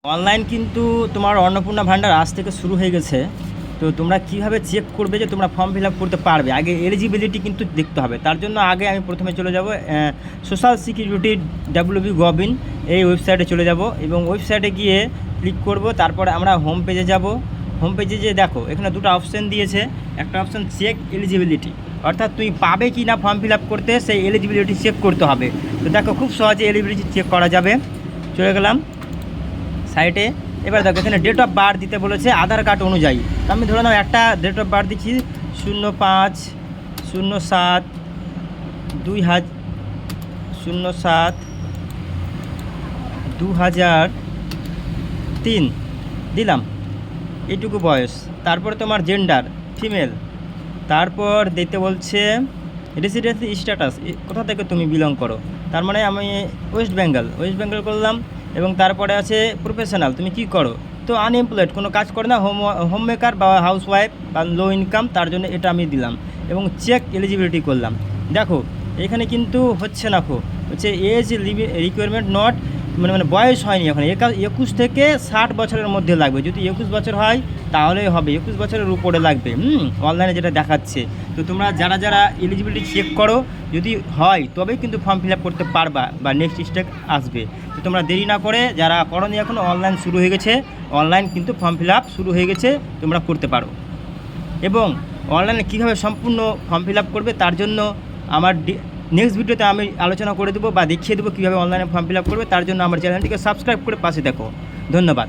Online কিন্তু তোমার অন্নপূর্ণা ভান্ডার আজ থেকে শুরু হয়ে গেছে। তো তোমরা কিভাবে চেক করবে যে তোমরা ফর্ম ফিল আপ করতে পারবে, আগে এলিজিবিলিটি কিন্তু দেখতে হবে। তার জন্য আগে আমি প্রথমে চলে যাব সোশ্যাল সিকিউরিটি WB-Gov-in এই ওয়েবসাইটে চলে যাব এবং ওয়েবসাইটে গিয়ে ক্লিক করব। তারপরে আমরা হোম পেজে যাব। হোম পেজে যে দেখো এখানে দুটো অপশান দিয়েছে। একটা অপশান চেক এলিজিবিলিটি, অর্থাৎ তুমি পাবে কি না ফর্ম ফিল আপ করতে, সেই এলিজিবিলিটি চেক করতে হবে। তো দেখো খুব সহজে এলিজিবিলিটি চেক করা যাবে। চলে গেলাম সাইটে। এবার দেখো এখানে ডেট অফ বার্থ দিতে বলেছে আধার কার্ড অনুযায়ী। তো আমি ধরে নাও একটা ডেট অফ বার্থ দিচ্ছি 05/07/2003 দিলাম, এইটুকু বয়স। তারপর তোমার জেন্ডার ফিমেল। তারপর দিতে বলছে রেসিডেন্সি স্ট্যাটাস, কোথা থেকে তুমি বিলং করো। তার মানে আমি ওয়েস্ট বেঙ্গল করলাম। এবং তারপরে আছে প্রফেশনাল, তুমি কি করো। তো আনএমপ্লয়েড, কোনো কাজ করে না, হোম মেকার বা হাউস ওয়াইফ বা লো ইনকাম, তার জন্য এটা আমি দিলাম এবং চেক এলিজিবিলিটি করলাম। দেখো এখানে কিন্তু হচ্ছে না, হচ্ছে এজ রিকোয়ারমেন্ট নট, মানে বয়স হয়নি এখন। 21 থেকে 60 বছরের মধ্যে লাগবে। যদি 21 বছর হয় তাহলেই হবে, 21 বছরের উপরে লাগবে। অনলাইনে যেটা দেখাচ্ছে। তো তোমরা যারা এলিজিবিলিটি চেক করো, যদি হয় তবেই কিন্তু ফর্ম ফিল আপ করতে পারবা বা নেক্সট স্টেপ আসবে। তো তোমরা দেরি না করে, যারা করোনি এখন, অনলাইন শুরু হয়ে গেছে, অনলাইন কিন্তু ফর্ম ফিল আপ শুরু হয়ে গেছে, তোমরা করতে পারো। এবং অনলাইনে কীভাবে সম্পূর্ণ ফর্ম ফিল আপ করবে তার জন্য আমার নেক্সট ভিডিওতে আমি আলোচনা করে দেবো বা দেখিয়ে দেবো কীভাবে অনলাইনে ফর্ম ফিল আপ করবে। তার জন্য আমার চ্যানেলটিকে সাবস্ক্রাইব করে পাশে দেখো। ধন্যবাদ।